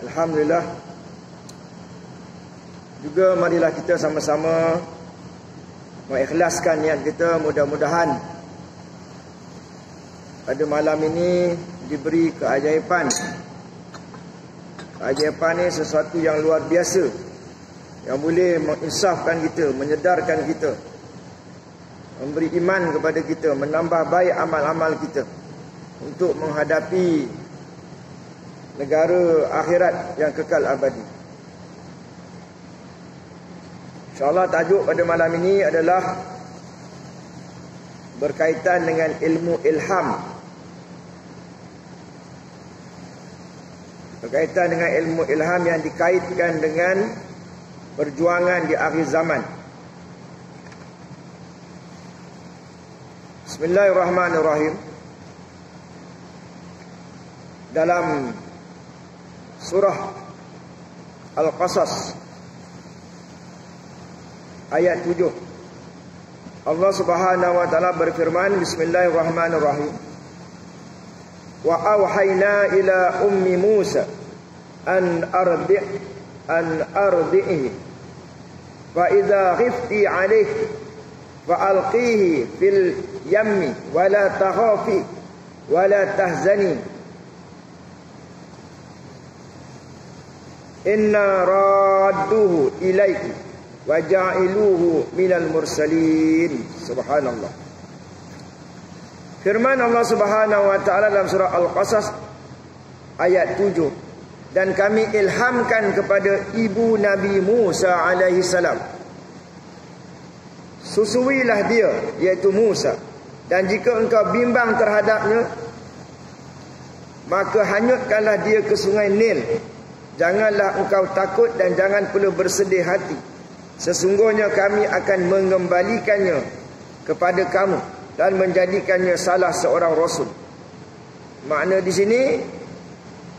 Alhamdulillah. Juga marilah kita sama-sama mengikhlaskan niat kita, mudah-mudahan pada malam ini diberi keajaiban. Keajaiban ni sesuatu yang luar biasa, yang boleh menginsafkan kita, menyedarkan kita, memberi iman kepada kita, menambah baik amal-amal kita untuk menghadapi negara akhirat yang kekal abadi. InsyaAllah tajuk pada malam ini adalah berkaitan dengan ilmu ilham. Berkaitan dengan ilmu ilham yang dikaitkan dengan perjuangan di akhir zaman. Bismillahirrahmanirrahim. Dalam surah Al-Qasas ayat 7, Allah Subhanahu wa taala berfirman, Bismillahirrahmanirrahim. Wa awhayna ila ummi Musa an ardi'ihi fa idza khifti 'alayhi fa alqihi fil yammi wa la takhafi wa la tahzani inna radduhu ilaiki wa ja'iluhu minal mursalin. Subhanallah. Firman Allah Subhanahu wa taala dalam surah Al-Qasas ayat 7, dan kami ilhamkan kepada ibu Nabi Musa alaihi salam, susuilah dia, iaitu Musa, dan jika engkau bimbang terhadapnya, maka hanyutkanlah dia ke sungai Nil. Janganlah engkau takut dan jangan pula bersedih hati. Sesungguhnya kami akan mengembalikannya kepada kamu dan menjadikannya salah seorang rasul. Makna di sini,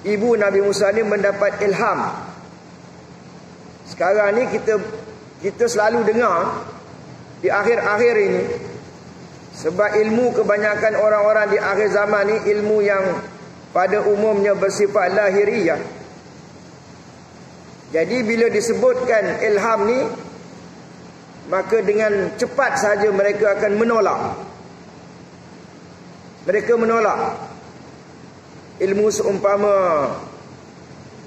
ibu Nabi Musa ni mendapat ilham. Sekarang ni kita selalu dengar di akhir-akhir ini, sebab ilmu kebanyakan orang-orang di akhir zaman ni ilmu yang pada umumnya bersifat lahiriah. Jadi bila disebutkan ilham ni, maka dengan cepat saja mereka akan menolak. Mereka menolak ilmu seumpama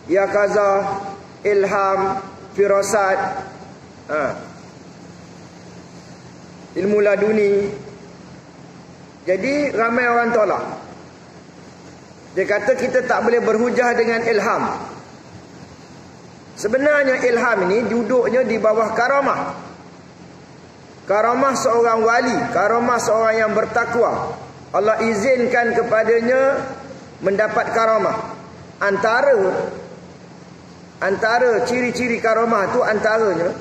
yaqazah, ilham, firasat, ilmu laduni. Jadi ramai orang tolak. Dia kata kita tak boleh berhujah dengan ilham. Sebenarnya ilham ini duduknya di bawah karamah. Karamah seorang wali, karamah seorang yang bertakwa. Allah izinkan kepadanya mendapat karamah. Antara ciri-ciri karamah itu, antaranya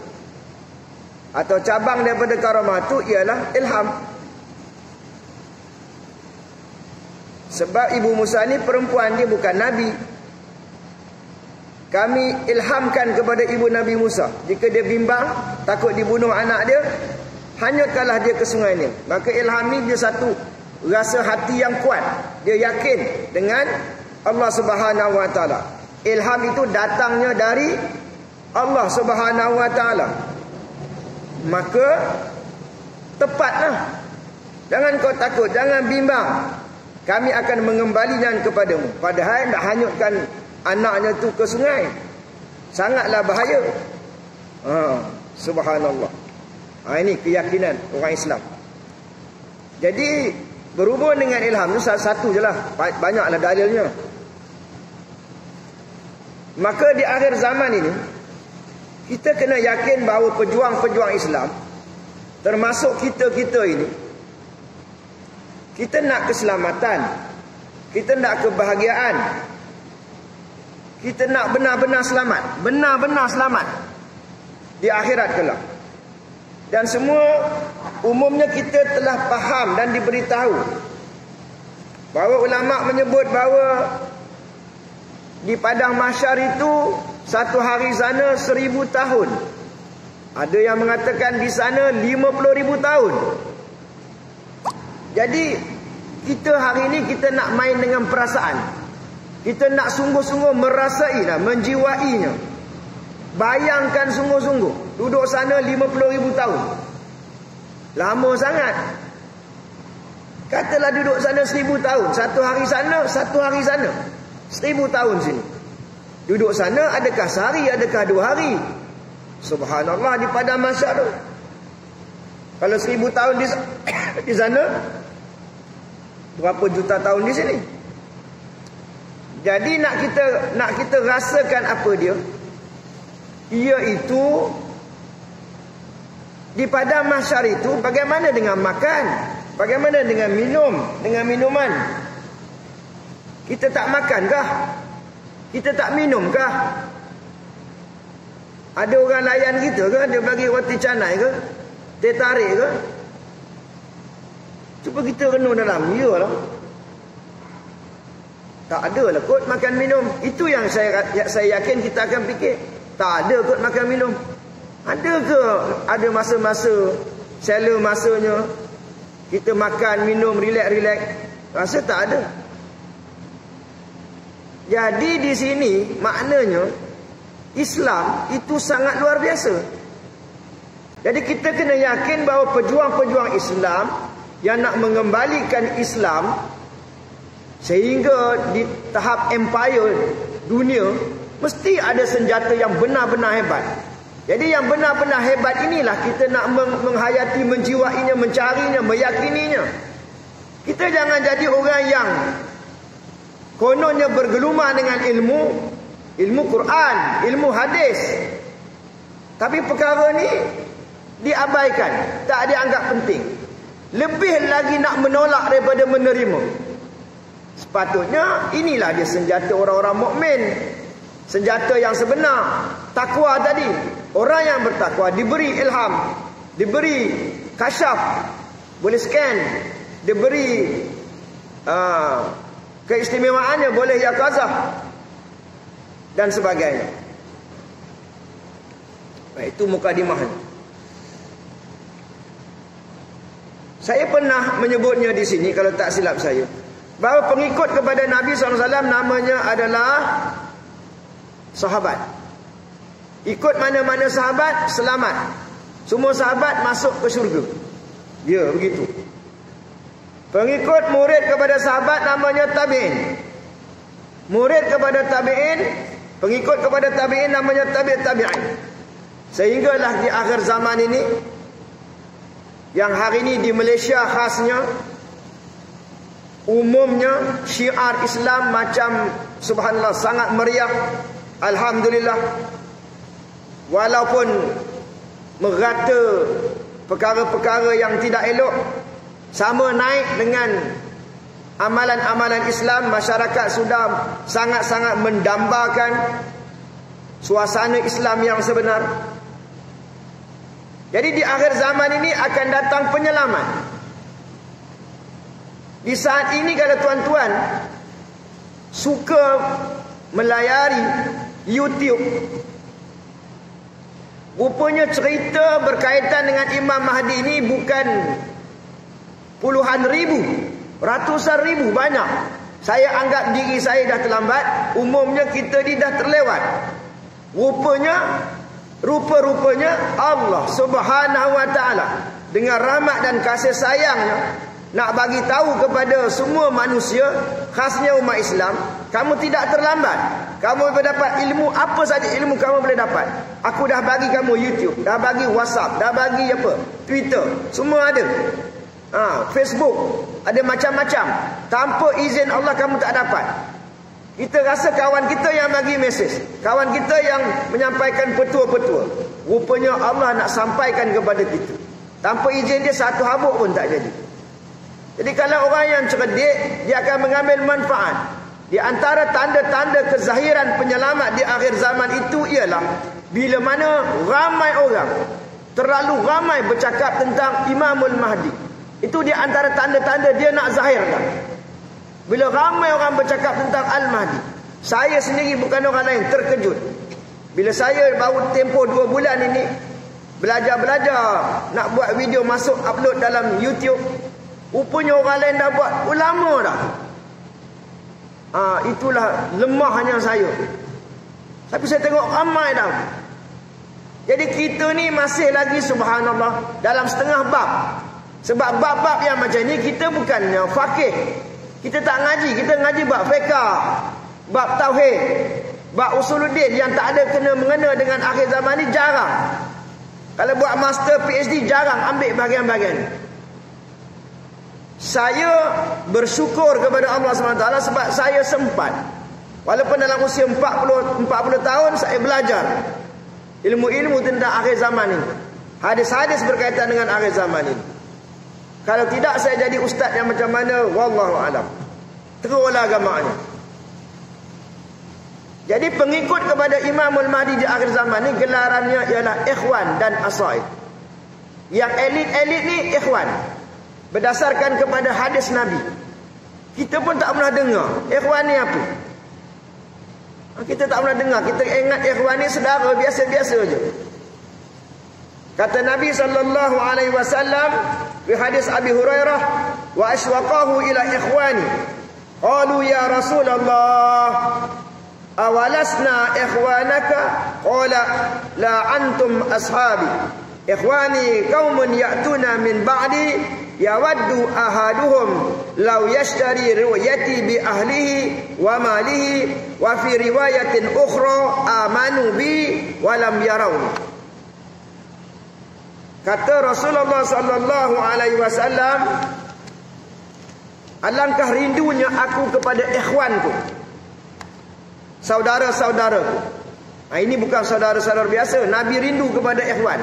atau cabang daripada karamah itu ialah ilham. Sebab ibu Musa ni perempuan, dia bukan nabi. Kami ilhamkan kepada ibu Nabi Musa, jika dia bimbang, takut dibunuh anak dia, hanyutkanlah dia ke sungai Nil. Maka ilham ni dia satu rasa hati yang kuat. Dia yakin dengan Allah Subhanahu wa taala. Ilham itu datangnya dari Allah Subhanahu wa taala. Maka tepatlah. Jangan kau takut, jangan bimbang. Kami akan mengembalikan kepadamu. Padahal nak hanyutkan anaknya tu ke sungai, sangatlah bahaya. Subhanallah. Ini keyakinan orang Islam. Jadi berhubung dengan ilham itu salah satu je lah, banyaklah dalilnya. Maka di akhir zaman ini, kita kena yakin bahawa pejuang-pejuang Islam, termasuk kita-kita ini, kita nak keselamatan, kita nak kebahagiaan, kita nak benar-benar selamat, benar-benar selamat di akhirat kelak. Dan semua umumnya kita telah faham dan diberitahu bahawa ulama menyebut bahawa di padang mahsyar itu satu hari sana 1000 tahun. Ada yang mengatakan di sana 50,000 tahun. Jadi Kita hari ni kita nak main dengan perasaan. Kita nak sungguh-sungguh merasainya, menjiwainya. Bayangkan sungguh-sungguh duduk sana 50,000 tahun. Lama sangat. Katalah duduk sana 1000 tahun. Satu hari sana, satu hari sana. 1000 tahun sini. Duduk sana adakah sehari, adakah 2 hari? Subhanallah, di padang mahsyar tu. Kalau 1000 tahun di sana, berapa juta tahun di sini? Jadi nak kita rasakan apa dia? Iaitu di padang mahsyar itu bagaimana dengan makan? Bagaimana dengan minum? Dengan minuman? Kita tak makan kah? Kita tak minum kah? Ada orang layan kita ke? Dia bagi roti canai ke? Teh tarik ke? Cuba kita renung dalam. Iyalah. Tak ada lah kot makan minum. Itu yang saya yakin kita akan fikir. Tak ada kot makan minum. Ada ke ada masa-masa sela masanya kita makan, minum, relax? Rasa tak ada. Jadi di sini maknanya Islam itu sangat luar biasa. Jadi kita kena yakin bahawa pejuang-pejuang Islam yang nak mengembalikan Islam sehingga di tahap empire dunia, mesti ada senjata yang benar-benar hebat. Jadi yang benar-benar hebat inilah kita nak menghayati, menjiwainya, mencarinya, meyakininya. Kita jangan jadi orang yang kononnya bergelumah dengan ilmu Quran, ilmu hadis. Tapi perkara ni diabaikan, tak dianggap penting. Lebih lagi nak menolak daripada menerima. Sepatutnya inilah dia senjata orang-orang mukmin. Senjata yang sebenar, takwa tadi. Orang yang bertakwa diberi ilham, diberi kasyaf, boleh scan, diberi keistimewaannya, boleh yaqazah dan sebagainya. Baik, itu mukadimah. Saya pernah menyebutnya di sini kalau tak silap saya, bahawa pengikut kepada Nabi SAW namanya adalah sahabat. Ikut mana-mana sahabat, selamat. Semua sahabat masuk ke syurga. Ya, begitu. Pengikut murid kepada sahabat namanya tabi'in. Murid kepada tabi'in, pengikut kepada tabi'in namanya tabi'in. Sehinggalah di akhir zaman ini, yang hari ini di Malaysia khasnya, umumnya syiar Islam macam subhanallah sangat meriah. Alhamdulillah. Walaupun merata perkara-perkara yang tidak elok, sama naik dengan amalan-amalan Islam, masyarakat sudah sangat-sangat mendambakan suasana Islam yang sebenar. Jadi di akhir zaman ini akan datang penyelamat. Di saat ini kalau tuan-tuan suka melayari YouTube, rupanya cerita berkaitan dengan Imam Mahdi ini bukan puluhan ribu, ratusan ribu, banyak. Saya anggap diri saya dah terlambat. Umumnya kita ni dah terlewat. Rupa-rupanya Allah Subhanahu wa ta'ala dengan rahmat dan kasih sayangnya nak bagi tahu kepada semua manusia, khasnya umat Islam, kamu tidak terlambat. Kamu boleh dapat ilmu, apa saja ilmu kamu boleh dapat. Aku dah bagi kamu YouTube, dah bagi WhatsApp, dah bagi apa, Twitter, semua ada. Facebook, ada macam-macam. Tanpa izin Allah kamu tak dapat. Kita rasa kawan kita yang bagi mesej, kawan kita yang menyampaikan petua-petua. Rupanya Allah nak sampaikan kepada kita. Tanpa izin dia, satu habuk pun tak jadi. Jadi kalau orang yang cerdik, dia akan mengambil manfaat. Di antara tanda-tanda kezahiran penyelamat di akhir zaman itu ialah bila mana ramai orang, terlalu ramai bercakap tentang Imamul Mahdi. Itu di antara tanda-tanda dia nak zahirkan. Bila ramai orang bercakap tentang Al-Mahdi, saya sendiri bukan orang lain terkejut. Bila saya baru tempoh 2 bulan ini belajar-belajar nak buat video masuk upload dalam YouTube, Rupanya orang lain dah buat ulama dah. Itulah lemahnya saya. Tapi saya tengok ramai dah. Jadi kita ni masih lagi subhanallah dalam setengah bab. Sebab bab-bab yang macam ni kita bukannya faqih. Kita tak ngaji, kita ngaji bab fiqh, bab tauhid, bab usuluddin yang tak ada kena mengena dengan akhir zaman ni jarang. Kalau buat master PhD jarang ambil bahagian-bahagian. Saya bersyukur kepada Allah SWT sebab saya sempat. Walaupun dalam usia 40 tahun saya belajar ilmu-ilmu tentang akhir zaman ini. Hadis-hadis berkaitan dengan akhir zaman ini. Kalau tidak saya jadi ustaz yang macam mana, wallahu alam. Teruslah agamanya. Jadi pengikut kepada Imamul Mahdi di akhir zaman ni gelarannya ialah ikhwan dan asaid. Yang elit-elit ni ikhwan. Berdasarkan kepada hadis Nabi. Kita pun tak pernah dengar ikhwan ni apa. Kita tak pernah dengar. Kita ingat ikhwan ni saudara biasa-biasa je. Kata Nabi SAW di hadis Abi Hurairah, wa aswaqahu ila ikhwani. Qalu ya Rasulullah, awalasna ikhwanaka? Qala la antum ashabi. Ikhwani qaumun ya'tuna min ba'di yawaddu ahaduhum law yashtari ru'yati bi ahlihi wa malihi wa fi riwayatin ukhra amanu bi wa lam yarawni. Kata Rasulullah sallallahu alaihi wasallam, alangkah rindunya aku kepada ikhwanku, saudara-saudaraku. Ini bukan saudara-saudara biasa. Nabi rindu kepada ikhwan.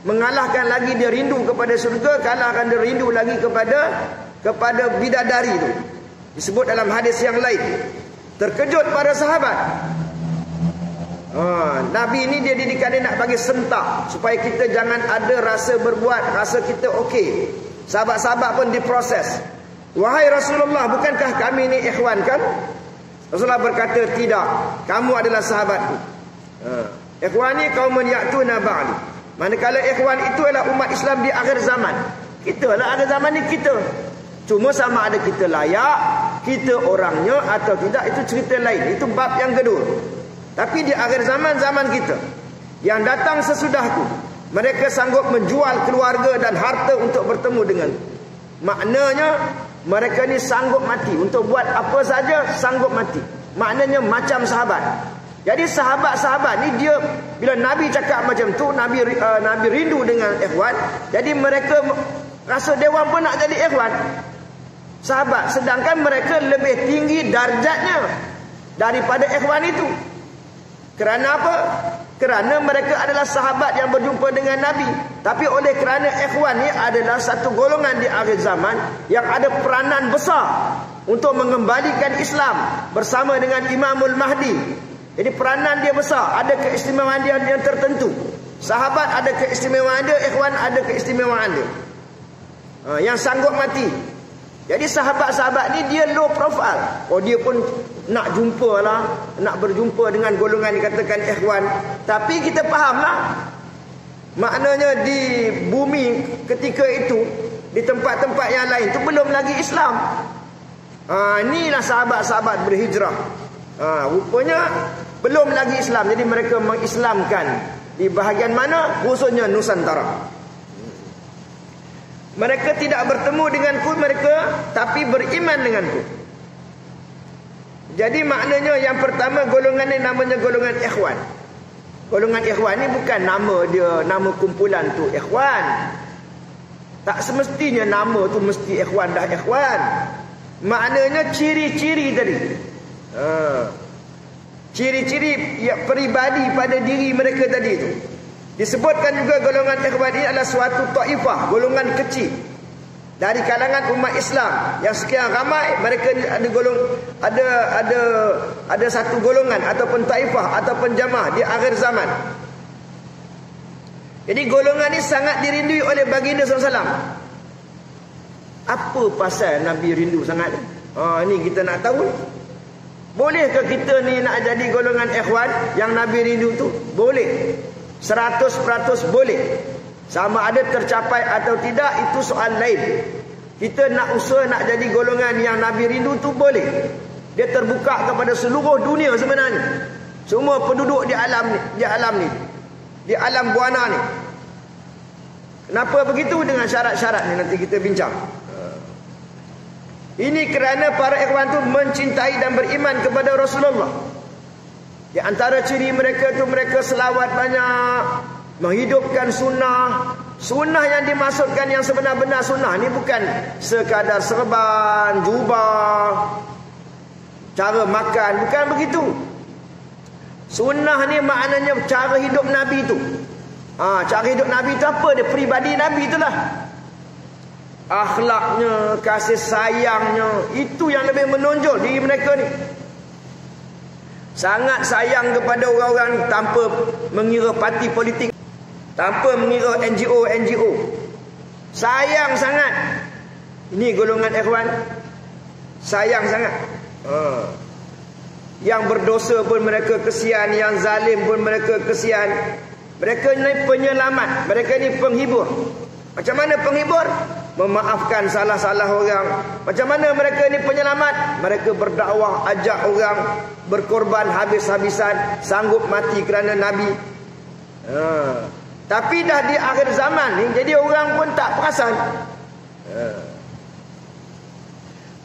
Mengalahkan lagi dia rindu kepada surga, kalahkan dia rindu lagi kepada bidadari itu. Disebut dalam hadis yang lain. Terkejut para sahabat. Nabi ini dia didikan dia nak bagi sentak supaya kita jangan ada rasa berbuat, rasa kita okey. Sahabat-sahabat pun diproses. Wahai Rasulullah, bukankah kami ni ikhwan kan? Rasulullah berkata, tidak, kamu adalah sahabatku. Ikhwani qaumun ya'tuna ba'di. Manakala ikhwan itu adalah umat Islam di akhir zaman. Kita lah akhir zaman ni kita. Cuma sama ada kita layak, kita orangnya atau tidak, itu cerita lain. Itu bab yang kedua. Tapi di akhir zaman, zaman kita yang datang sesudahku, mereka sanggup menjual keluarga dan harta untuk bertemu dengan. Maknanya mereka ni sanggup mati. Untuk buat apa saja sanggup mati. Maknanya macam sahabat. Jadi sahabat-sahabat ni dia, bila Nabi cakap macam tu, Nabi rindu dengan ikhwan. Jadi mereka rasa dewan pun nak jadi ikhwan, sahabat. Sedangkan mereka lebih tinggi darjatnya daripada ikhwan itu. Kerana apa? Kerana mereka adalah sahabat yang berjumpa dengan Nabi. Tapi oleh kerana ikhwan ni adalah satu golongan di akhir zaman yang ada peranan besar untuk mengembalikan Islam bersama dengan Imamul Mahdi. Jadi peranan dia besar, ada keistimewaan dia yang tertentu. Sahabat ada keistimewaan dia, ikhwan ada keistimewaan dia. Yang sanggup mati. Jadi sahabat-sahabat ni dia low profile. Dia pun nak jumpa lah, nak berjumpa dengan golongan dikatakan ikhwan. Tapi kita fahamlah, maknanya di bumi ketika itu, di tempat-tempat yang lain tu belum lagi Islam. Inilah sahabat-sahabat berhijrah. Rupanya belum lagi Islam. Jadi mereka mengislamkan di bahagian mana? Khususnya Nusantara. Mereka tidak bertemu denganku, mereka tapi beriman denganku. Jadi maknanya yang pertama, golongan ni namanya golongan ikhwan. Golongan ikhwan ni bukan nama dia, nama kumpulan tu ikhwan. Tak semestinya nama tu mesti ikhwan dah ikhwan. Maknanya ciri-ciri tadi. Ciri-ciri ya, peribadi pada diri mereka tadi itu. Disebutkan juga golongan ikhwan ini adalah suatu taifah, golongan kecil dari kalangan umat Islam yang sekian ramai. Mereka ada satu golongan ataupun taifah ataupun jamaah di akhir zaman. Jadi golongan ini sangat dirindui oleh baginda SAW. Apa pasal Nabi rindu sangat? Ini kita nak tahu. Bolehkah kita ni nak jadi golongan ikhwan yang Nabi rindu tu? Boleh. 100% boleh. Sama ada tercapai atau tidak, itu soal lain. Kita nak usaha nak jadi golongan yang Nabi rindu tu boleh. Dia terbuka kepada seluruh dunia sebenarnya. Semua penduduk di alam ni, di alam buana ni. Kenapa begitu? Dengan syarat-syarat ni nanti kita bincang. Ini kerana para ikhwan tu mencintai dan beriman kepada Rasulullah. Di antara ciri mereka tu, mereka selawat banyak, menghidupkan sunnah. Sunnah yang dimaksudkan yang sebenar-benar sunnah ni bukan sekadar serban, jubah, cara makan, bukan begitu. Sunnah ni maknanya cara hidup Nabi tu. Cara hidup Nabi tu apa dia? Peribadi Nabi itulah. Akhlaknya, kasih sayangnya, itu yang lebih menonjol diri mereka ni. Sangat sayang kepada orang-orang tanpa mengira parti politik, tanpa mengira NGO. Sayang sangat. Ini golongan ikhwan. Sayang sangat. Yang berdosa pun mereka kesian, yang zalim pun mereka kesian. Mereka ni penyelamat, mereka ni penghibur. Macam mana penghibur? Memaafkan salah-salah orang. Macam mana mereka ni penyelamat? Mereka berdakwah, ajak orang berkorban habis-habisan, sanggup mati kerana Nabi. Tapi dah di akhir zaman ni, jadi orang pun tak perasan.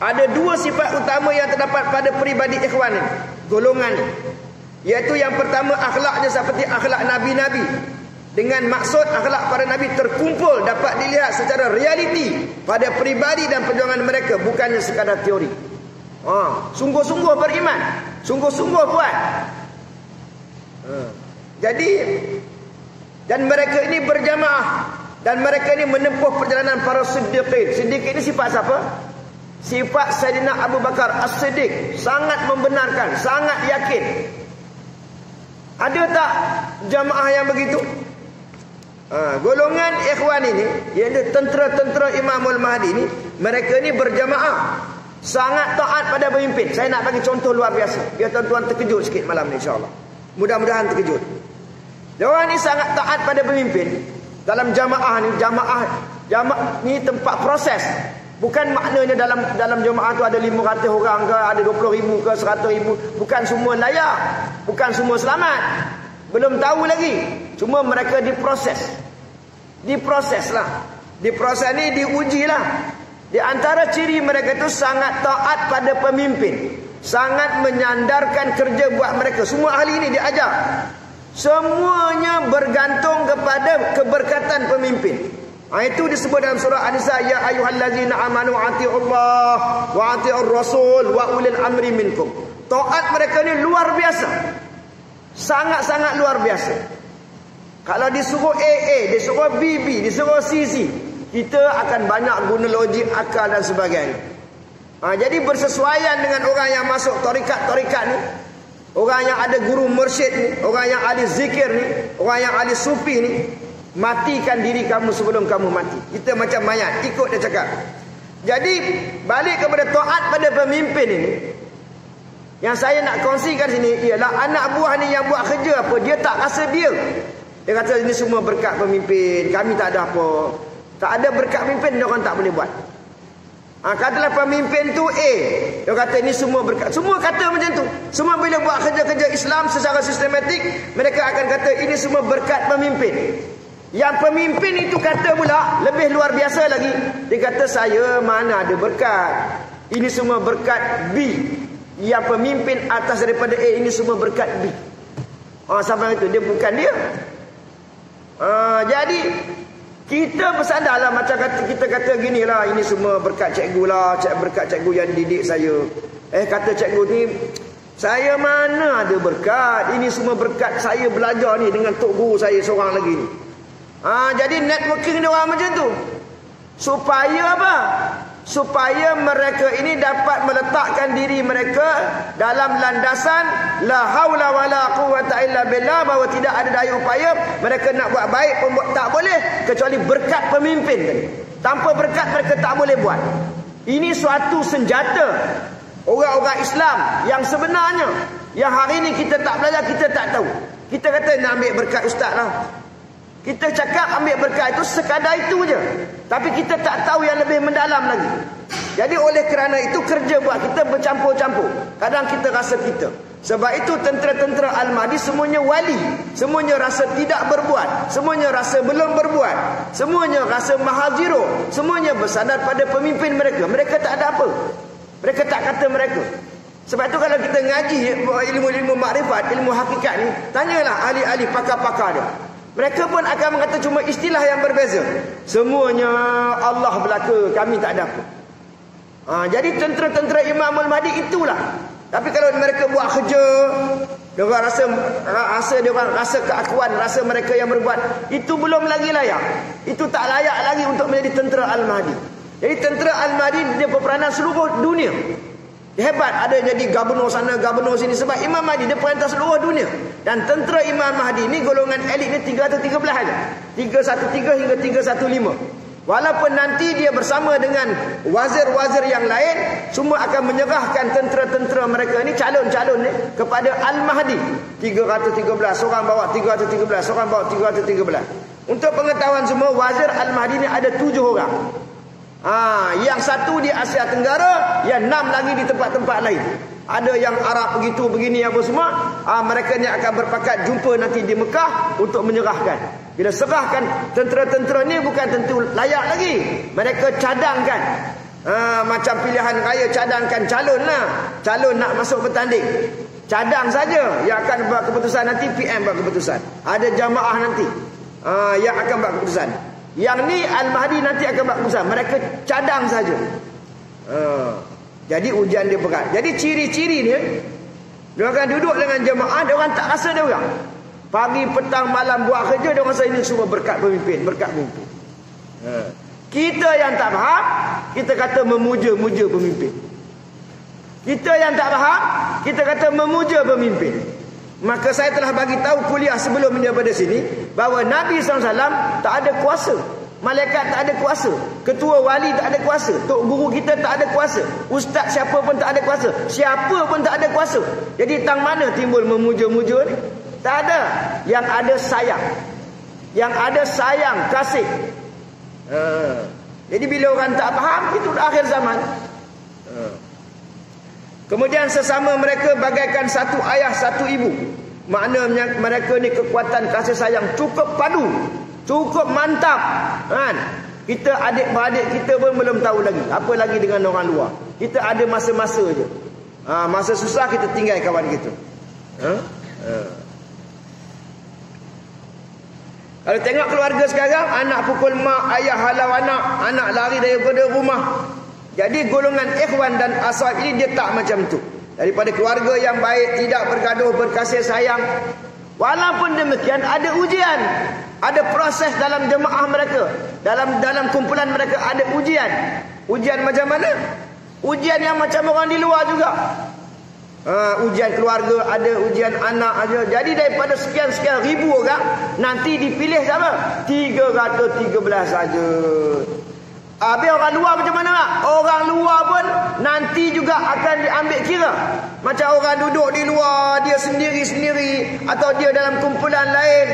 Ada dua sifat utama yang terdapat pada peribadi ikhwan ni, golongan ni. Iaitu yang pertama, akhlaknya seperti akhlak Nabi-Nabi. Dengan maksud akhlak para Nabi terkumpul dapat dilihat secara realiti pada peribadi dan perjuangan mereka, bukannya sekadar teori. Sungguh-sungguh beriman, sungguh-sungguh buat. Jadi, dan mereka ini berjamaah, dan mereka ini menempuh perjalanan para siddiqin. Siddiq ini sifat siapa? Sifat Sayyidina Abu Bakar As-Siddiq. Sangat membenarkan, sangat yakin. Ada tak jamaah yang begitu? Golongan ikhwan ini, iaitu tentera-tentera Imamul Mahdi ni, mereka ni berjamaah, sangat taat pada pemimpin. Saya nak bagi contoh luar biasa, biar tuan-tuan terkejut sikit malam ni, insyaAllah. Mudah-mudahan terkejut. Diorang ni sangat taat pada pemimpin. Dalam jamaah ni, jamaah ni tempat proses. Bukan maknanya dalam jemaah tu ada 500 orang ke, ada 20,000 ke, 100,000. Bukan semua layak, bukan semua selamat. Belum tahu lagi. Cuma mereka diproses. Diproses lah. Diproses ni diuji lah. Di antara ciri mereka tu sangat taat pada pemimpin, sangat menyandarkan kerja buat mereka. Semua ahli ni diajar. Semuanya bergantung kepada keberkatan pemimpin. Itu disebut dalam surah An-Nisa, ya ayyuhallazina amanu atiiullah wa atiiur rasul wa ulil amri minkum. Taat mereka ni luar biasa. Sangat-sangat luar biasa. Kalau disuruh AA, disuruh BB, disuruh CC, kita akan banyak guna logik, akal dan sebagainya. Jadi bersesuaian dengan orang yang masuk tarikat-tarikat ni, orang yang ada guru mursyid ni, orang yang ahli zikir ni, orang yang ahli sufi ni. Matikan diri kamu sebelum kamu mati. Kita macam mayat, ikut dia cakap. Jadi balik kepada taat pada pemimpin ini, yang saya nak kongsikan sini ialah anak buah ni yang buat kerja apa, dia tak rasa dia. Dia kata ini semua berkat pemimpin, kami tak ada apa. Tak ada berkat pemimpin, dia orang tak boleh buat. Katalah pemimpin tu A, dia kata ini semua berkat. Semua kata macam tu. Semua bila buat kerja-kerja Islam secara sistematik, mereka akan kata ini semua berkat pemimpin. Yang pemimpin itu kata pula lebih luar biasa lagi. Dia kata saya mana ada berkat, ini semua berkat B. Yang pemimpin atas daripada A, ini semua berkat B. Sampai itu dia bukan dia. Jadi kita bersandarlah, macam kita kata gini lah, ini semua berkat cikgu lah, berkat cikgu yang didik saya. Kata cikgu ni, saya mana ada berkat, ini semua berkat saya belajar ni dengan tok guru saya seorang lagi ni. Jadi networking dia orang macam tu. Supaya apa? Supaya mereka ini dapat meletakkan diri mereka dalam landasan la haula wala quwwata illa billah, bahawa tidak ada daya upaya. Mereka nak buat baik pun tak boleh kecuali berkat pemimpin tadi. Tanpa berkat mereka tak boleh buat. Ini suatu senjata orang-orang Islam yang sebenarnya, yang hari ini kita tak belajar, kita tak tahu. Kita kata nak ambil berkat ustaz lah, Kita cakap ambil berkat itu sekadar itu je. Tapi kita tak tahu yang lebih mendalam lagi. Jadi oleh kerana itu kerja buat kita bercampur-campur. Kadang kita rasa kita. Sebab itu tentera-tentera Al-Mahdi semuanya wali. Semuanya rasa tidak berbuat. Semuanya rasa belum berbuat. Semuanya rasa mahaziro. Semuanya bersandar pada pemimpin mereka. Mereka tak ada apa. Mereka tak kata mereka. Sebab itu kalau kita ngaji ilmu-ilmu makrifat, ilmu hakikat ni, tanyalah ahli-ahli pakar-pakar dia. Mereka pun akan mengata cuma istilah yang berbeza. Semuanya Allah belaka, kami tak ada apa. Jadi tentera-tentera Imam Al-Mahdi itulah. Tapi kalau mereka buat kerja, dia orang rasa keakuan, rasa mereka yang berbuat, itu belum lagi layak. Itu tak layak lagi untuk menjadi tentera Al-Mahdi. Jadi tentera Al-Mahdi dia berperanan seluruh dunia. Hebat, ada jadi gubernur sana, gubernur sini. Sebab Imam Mahdi dia perintah seluruh dunia. Dan tentera Imam Mahdi ni golongan elit ni 313 aja. 313 hingga 315. Walaupun nanti dia bersama dengan wazir-wazir yang lain, semua akan menyerahkan tentera-tentera mereka ni, calon-calon ni, kepada Al-Mahdi. 313, seorang bawa 313, seorang bawa 313. Untuk pengetahuan semua, wazir Al-Mahdi ni ada 7 orang. Yang satu di Asia Tenggara, yang 6 lagi di tempat-tempat lain. Ada yang Arab begitu begini apa semua. Mereka ni akan berpakat jumpa nanti di Mekah untuk menyerahkan. Bila serahkan tentera-tentera ni bukan tentu layak lagi. Mereka cadangkan. Macam pilihan raya cadangkan calon lah. Calon nak masuk bertanding. Cadang saja yang akan buat keputusan nanti, PM buat keputusan. Ada jamaah nanti yang akan buat keputusan. Yang ni Al-Mahdi nanti akan buat keputusan. Mereka cadang saja. Jadi ujian dia berat. Jadi ciri-ciri dia, dia akan duduk dengan jemaah, dia orang tak rasa dia orang. Pagi, petang, malam buat kerja, dia orang rasa ini semua berkat pemimpin, berkat pemimpin. Kita yang tak faham, kita kata memuja-muja pemimpin. Kita yang tak faham, kita kata memuja pemimpin. Maka saya telah bagi tahu kuliah sebelum daripada sini bahawa Nabi SAW tak ada kuasa. Malaikat tak ada kuasa. Ketua wali tak ada kuasa. Tok guru kita tak ada kuasa. Ustaz siapa pun tak ada kuasa. Siapa pun tak ada kuasa. Jadi tang mana timbul memuja-muja ni? Tak ada. Yang ada sayang. Yang ada sayang, kasih. Jadi bila orang tak faham, itu akhir zaman. Kemudian sesama mereka bagaikan satu ayah, satu ibu. Maknanya mereka ni kekuatan kasih sayang cukup padu, cukup mantap, kan? Kita adik-beradik kita pun belum tahu lagi. Apa lagi dengan orang luar. Kita ada masa-masa je. Masa susah kita tinggal kawan kita. Kalau tengok keluarga sekarang, anak pukul mak, ayah halau anak lari daripada rumah. Jadi golongan ikhwan dan ashab ini dia tak macam tu. Daripada keluarga yang baik, tidak bergaduh, berkasih sayang. Walaupun demikian ada ujian, ada proses dalam jemaah mereka, dalam kumpulan mereka ada ujian. Ujian macam mana? Ujian yang macam orang di luar juga. Ujian keluarga ada, ujian anak ada. Jadi daripada sekian-sekian ribu orang, nanti dipilih siapa? 313 saja. Habis orang luar macam mana tak? Orang luar pun nanti juga akan diambil kira. Macam orang duduk di luar, dia sendiri-sendiri, atau dia dalam kumpulan lain.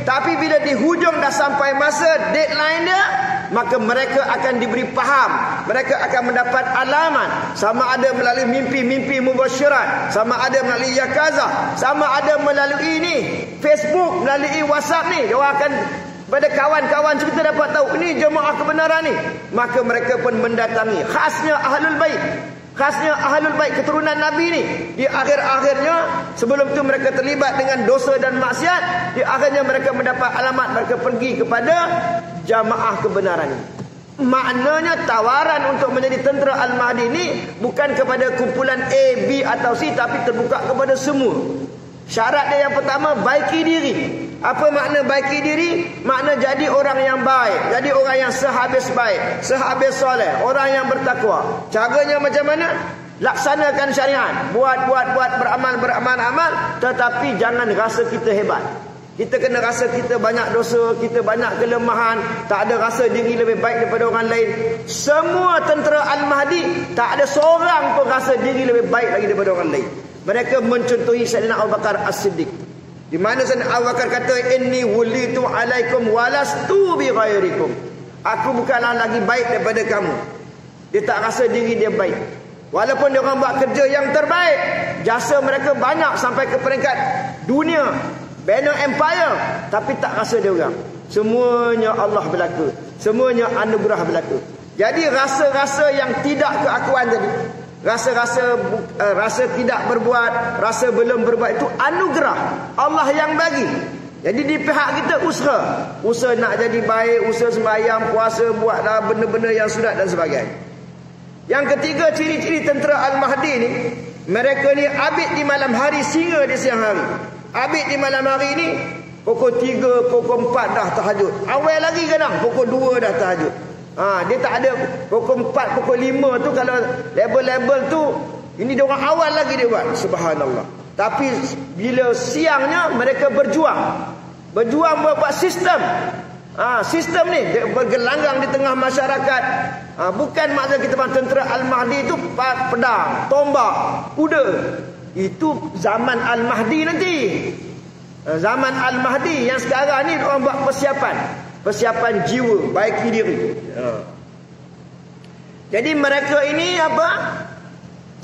Tapi bila di hujung dah sampai masa deadline dia, maka mereka akan diberi faham. Mereka akan mendapat alamat. Sama ada melalui mimpi-mimpi mubasyirat, sama ada melalui yakazah, sama ada melalui ini Facebook, melalui WhatsApp ni. Dia akan pada kawan-kawan kita dapat tahu ini jemaah kebenaran ni. Maka mereka pun mendatangi. Khasnya Ahlul Bait. Khasnya Ahlul Bait keturunan Nabi ni. Di akhir-akhirnya, sebelum tu mereka terlibat dengan dosa dan maksiat. Di akhirnya mereka mendapat alamat. Mereka pergi kepada jamaah kebenaran ni. Maknanya tawaran untuk menjadi tentera Al-Mahdi ni bukan kepada kumpulan A, B atau C, tapi terbuka kepada semua. Syarat dia yang pertama, baiki diri. Apa makna baiki diri? Makna jadi orang yang baik, jadi orang yang sehabis baik, sehabis soleh, orang yang bertakwa. Caranya macam mana? Laksanakan syariat, buat, beramal, tetapi jangan rasa kita hebat. Kita kena rasa kita banyak dosa, kita banyak kelemahan, tak ada rasa diri lebih baik daripada orang lain. Semua tentera Al-Mahdi tak ada seorang pun rasa diri lebih baik lagi daripada orang lain. Mereka mencontohi Sayyidina Abu Bakar As-Siddiq. Di mana sana Abu Bakar kata, inni wulitu alaikum walastu bi ghairikum. Aku bukanlah lagi baik daripada kamu. Dia tak rasa diri dia baik. Walaupun dia orang buat kerja yang terbaik, jasa mereka banyak sampai ke peringkat dunia, banner empire, tapi tak rasa dia orang. Semuanya Allah belaka, semuanya anugerah belaka. Jadi rasa-rasa yang tidak keakuan tadi, rasa tidak berbuat, rasa belum berbuat, itu anugerah Allah yang bagi. Jadi di pihak kita usaha nak jadi baik, usaha sembahyang, puasa, buatlah benda-benda yang sunat dan sebagainya. Yang ketiga, ciri-ciri tentera Al-Mahdi ni, mereka ni abid di malam hari, singa di siang hari. Abid di malam hari ni pukul 3, pukul 4 dah tahajud. Awal lagi kadang pukul 2 dah tahajud. Dia tak ada pukul 4, pukul 5 tu, kalau level-level tu, ini dia orang awal lagi dia buat. Subhanallah. Tapi bila siangnya mereka berjuang buat sistem. Sistem ni bergelanggang di tengah masyarakat. Bukan maksud kita tentera Al-Mahdi itu pedang, tombak, kuda. Itu zaman Al-Mahdi nanti. Zaman Al-Mahdi yang sekarang ni orang buat persiapan jiwa, baiki diri. Jadi mereka ini apa?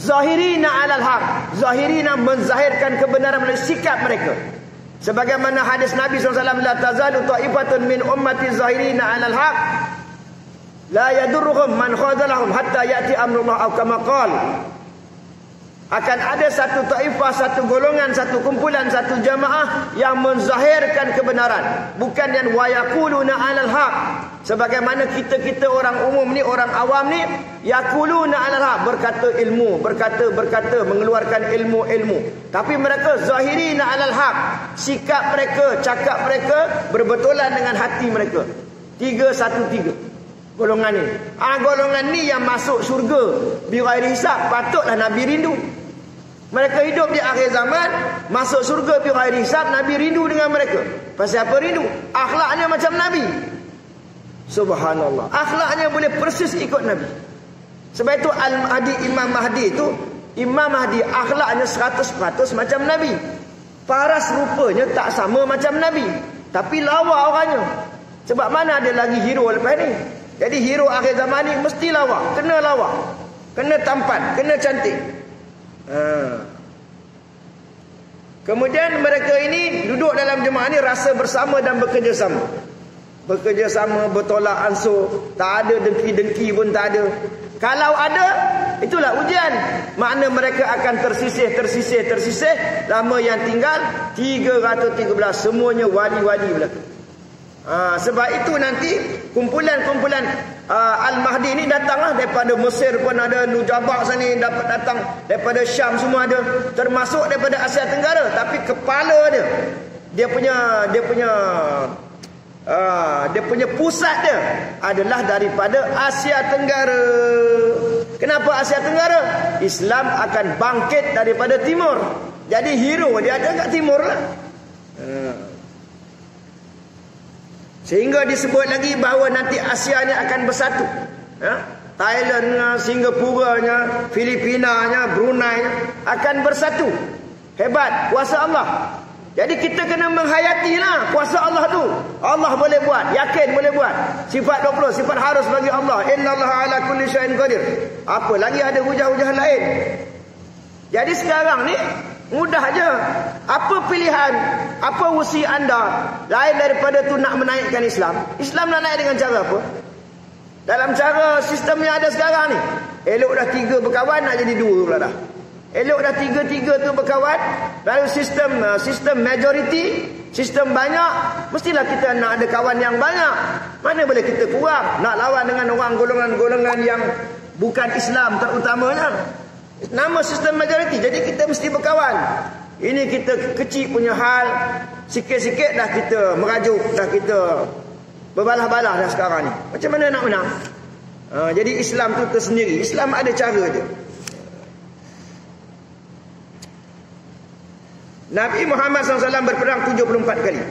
Zahirina alal haq. Zahirina menzahirkan kebenaran melalui sikap mereka. Sebagaimana hadis Nabi SAW, la tazalu ta'ifatun min ummati zahirina alal haq la yadurruhum man khadalahum hatta ya'ti amrullah, atau kama qala. Akan ada satu taifah, satu golongan, satu kumpulan, satu jamaah yang menzahirkan kebenaran, bukan yang wayaquluna 'alal haq. Sebagaimana kita orang umum ni, orang awam ni, yaquluna 'alal haq, berkata ilmu, berkata mengeluarkan ilmu. Tapi mereka zahirina 'alal haq. Sikap mereka, cakap mereka berbetulan dengan hati mereka. 313 golongan ni. Golongan ni yang masuk syurga bighairi hisab, patutlah Nabi rindu. Mereka hidup di akhir zaman, masuk surga bighairi hisab, Nabi rindu dengan mereka. Pasal apa rindu? Akhlaknya macam Nabi. Subhanallah. Akhlaknya boleh persis ikut Nabi. Sebab itu Al-Mahdi, Imam Mahdi akhlaknya 100% macam Nabi. Paras rupanya tak sama macam Nabi, tapi lawa orangnya. Sebab mana ada lagi hero lepas ni? Jadi hero akhir zaman ni mesti lawa, kena tampan, kena cantik. Kemudian mereka ini duduk dalam jemaah ni rasa bersama dan bekerjasama, bertolak ansur. Tak ada dengki-dengki pun tak ada. Kalau ada, itulah ujian. Makna mereka akan tersisih. Lama yang tinggal 313, semuanya wali-wali belaka. Sebab itu nanti kumpulan Al-Mahdi ni datanglah daripada Mesir pun ada, Nujabak sini dapat datang, daripada Syam semua ada, termasuk daripada Asia Tenggara. Tapi kepala dia punya pusat dia adalah daripada Asia Tenggara. Kenapa Asia Tenggara? Islam akan bangkit daripada timur. Jadi hero dia ada kat timur lah. Sehingga disebut lagi bahawa nanti Asia ni akan bersatu. Thailand, Singapura, Filipina, Brunei akan bersatu. Hebat kuasa Allah. Jadi kita kena menghayatilah kuasa Allah tu. Allah boleh buat, yakin boleh buat. Sifat 20, sifat harus bagi Allah. Innallaha ala kulli syai'in qadir. Apa lagi ada hujah-hujah lain? Jadi sekarang ni mudah je. Apa pilihan, apa usi anda lain daripada tu nak menaikkan Islam? Islam nak naik dengan cara apa? Dalam cara sistem yang ada sekarang ni, elok dah 3 berkawan nak jadi 2 pula dah. Elok dah 3 tu berkawan. Lalu sistem majority, sistem banyak, mestilah kita nak ada kawan yang banyak. Mana boleh kita kurang nak lawan dengan orang golongan-golongan yang bukan Islam terutamanya. Nama sistem majority, jadi kita mesti berkawan. Ini kita kecil punya hal, sikit-sikit dah kita merajuk, dah kita berbalah-balah dah sekarang ni. Macam mana nak menang? Jadi Islam tu tersendiri. Islam ada cara dia. Nabi Muhammad SAW berperang 74 kali.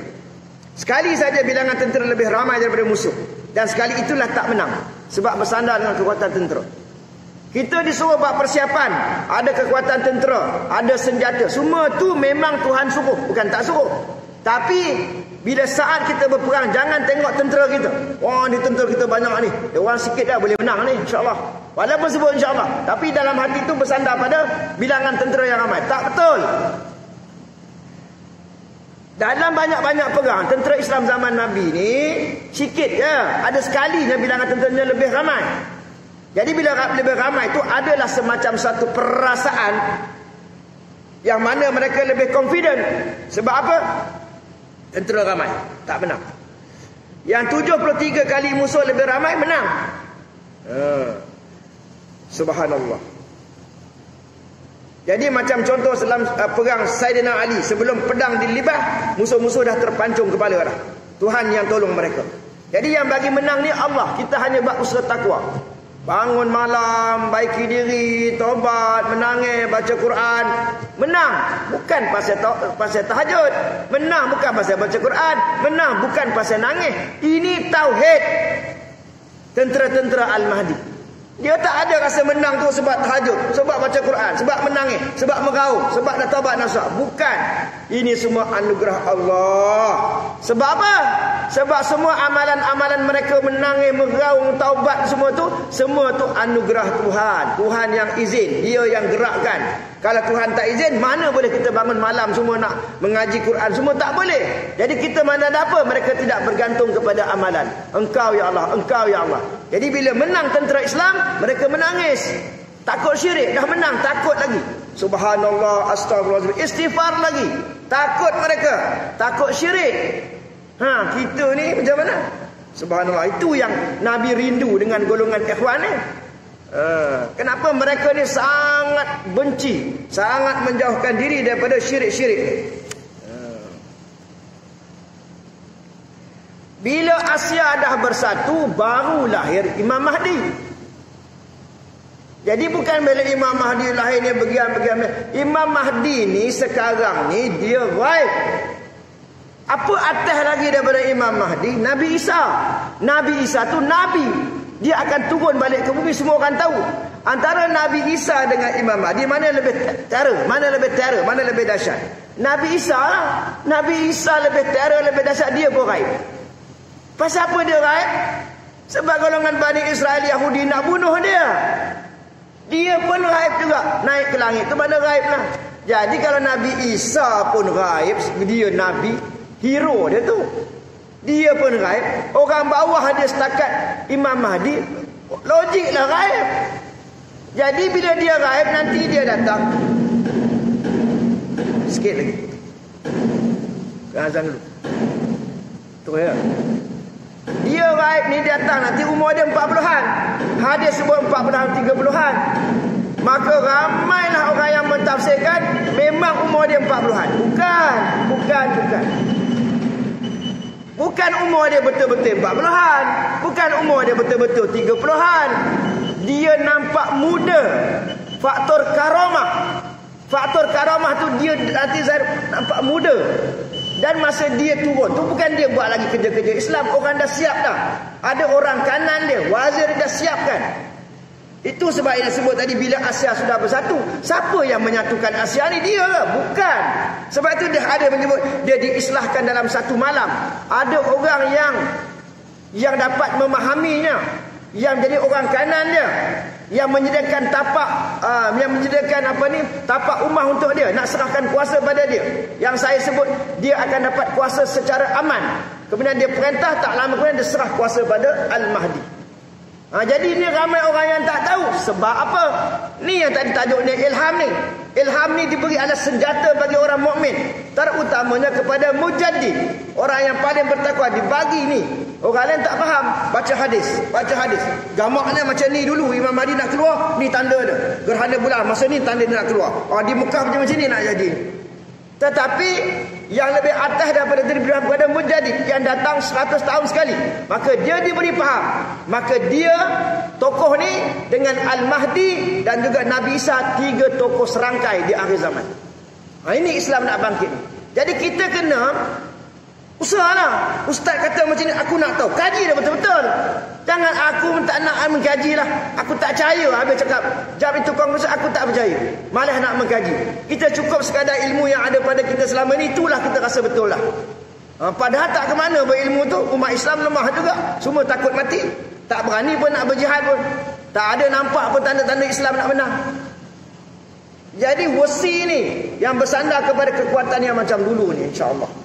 Sekali saja bilangan tentera lebih ramai daripada musuh. Dan sekali itulah tak menang, sebab bersandar dengan kekuatan tentera. Kita disuruh buat persiapan, ada kekuatan tentera, ada senjata. Semua tu memang Tuhan suruh, bukan tak suruh. Tapi bila saat kita berperang, jangan tengok tentera kita. Wah, ni tentera kita banyak ni. Dia orang sikit dah boleh menang ni, insya-Allah. Walaupun sebut insya-Allah, tapi dalam hati tu bersandar pada bilangan tentera yang ramai. Tak betul. Dalam banyak-banyak perang, tentera Islam zaman Nabi ni sikit je. Ada sekalinya bilangan tenteranya lebih ramai. Jadi bila lebih ramai itu adalah semacam satu perasaan yang mana mereka lebih confident. Sebab apa? Tentera ramai, tak menang. Yang 73 kali musuh lebih ramai, menang. Subhanallah. Jadi macam contoh dalam perang Saidina Ali, sebelum pedang dilibah, musuh-musuh dah terpancung kepala dah. Tuhan yang tolong mereka. Jadi yang bagi menang ni Allah. Kita hanya buat usaha takwa. Bangun malam, baiki diri, taubat, menangis, baca Quran. Menang bukan pasal tahajud. Menang bukan pasal baca Quran. Menang bukan pasal nangis. Ini tauhid. Tentera-tentera Al-Mahdi. Dia tak ada rasa menang tu sebab tahajud, sebab baca Quran, sebab menangis, sebab meraung, sebab nak taubat nasuh. Bukan. Ini semua anugerah Allah. Sebab apa? Sebab semua amalan-amalan mereka menangis, meraung, taubat semua tu anugerah Tuhan. Tuhan yang izin, Dia yang gerakkan. Kalau Tuhan tak izin, mana boleh kita bangun malam semua nak mengaji Quran, semua tak boleh. Jadi kita mana ada apa? Mereka tidak bergantung kepada amalan. Engkau ya Allah, Engkau ya Allah. Jadi bila menang tentera Islam, mereka menangis. Takut syirik, dah menang, takut lagi. Subhanallah, astagfirullahaladzim, istighfar lagi. Takut mereka, takut syirik. Kita ni macam mana? Subhanallah, itu yang Nabi rindu dengan golongan ikhwan ni. Kenapa mereka ni sangat benci, sangat menjauhkan diri daripada syirik-syirik. Bila Asia dah bersatu, baru lahir Imam Mahdi. Jadi bukan bila Imam Mahdi lahir ni begian. Imam Mahdi ni sekarang ni dia ghaib. Apa atas lagi daripada Imam Mahdi? Nabi Isa. Nabi Isa tu Nabi. Dia akan turun balik ke bumi, semua orang tahu. Antara Nabi Isa dengan Imam Mahdi, mana lebih terror, mana lebih dahsyat? Nabi Isa lah. Nabi Isa lebih terror, lebih dahsyat, dia pun ghaib. Pasal apa dia ghaib? Sebab golongan Bani Israel Yahudi nak bunuh dia. Dia pun ghaib juga, naik ke langit. Itu mana ghaib lah. Jadi kalau Nabi Isa pun ghaib, dia Nabi, hero dia tu. Dia pun ghaib. Orang bawah dia setakat Imam Mahdi, logiklah ghaib. Jadi bila dia ghaib, nanti dia datang. Sikit lagi. Azan dulu. Tu ya. Dia ghaib ni datang, nanti umur dia 40-an. Hadis sebut 40-an, 30-an. Maka ramailah orang yang mentafsirkan memang umur dia 40-an. Bukan. Bukan umur dia betul-betul 40-an. Bukan umur dia betul-betul 30-an. Dia nampak muda. Faktor karamah. Faktor karamah tu dia nanti nampak muda. Dan masa dia turun tu bukan dia buat lagi kerja-kerja Islam. Orang dah siap dah. Ada orang kanan dia, wazir dah siapkan. Itu sebab yang disebut tadi, bila Asia sudah bersatu, siapa yang menyatukan Asia ni? Dia ke? Bukan. Sebab itu dia ada menyebut dia diislahkan dalam satu malam. Ada orang yang dapat memahaminya, yang jadi orang kanan dia, yang menyediakan tapak, tapak umah untuk dia, nak serahkan kuasa pada dia. Yang saya sebut, dia akan dapat kuasa secara aman. Kemudian dia perintah, tak lama kemudian dia serah kuasa pada Al-Mahdi. Jadi ni ramai orang yang tak tahu. Sebab apa? Ni yang tadi tajuk ni, ilham ni. Ilham ni diberi adalah senjata bagi orang mukmin, terutamanya kepada mujaddid, orang yang paling bertakwa. Dibagi ni. Orang lain tak faham, baca hadis. Gamaknya macam ni dulu, Imam Mahdi nak keluar, ni tanda dia. Gerhana bulan, masa ni tanda dia nak keluar. Di Mekah macam ni nak jadi. Tetapi yang lebih atas daripada diberikan kepada mujaddid yang datang 100 tahun sekali, maka dia diberi faham. Maka dia, tokoh ni dengan Al-Mahdi dan juga Nabi Isa, 3 tokoh serangkai di akhir zaman. Ini Islam nak bangkit. Jadi kita kena Usahlah. Ustaz kata macam ni, aku nak tahu. Kaji dah betul-betul. Jangan aku tak nak mengkaji lah. Aku tak percaya. Habis cakap, jawab itu kong Ustaz, aku tak percaya. Malah nak mengkaji. Kita cukup sekadar ilmu yang ada pada kita selama ni, itulah kita rasa betul lah. Padahal tak ke mana berilmu tu. Umat Islam lemah juga. Semua takut mati. Tak berani pun nak berjihad pun. Tak ada nampak pun tanda-tanda Islam nak menang. Jadi wasi ni yang bersandar kepada kekuatan yang macam dulu ni, insya-Allah.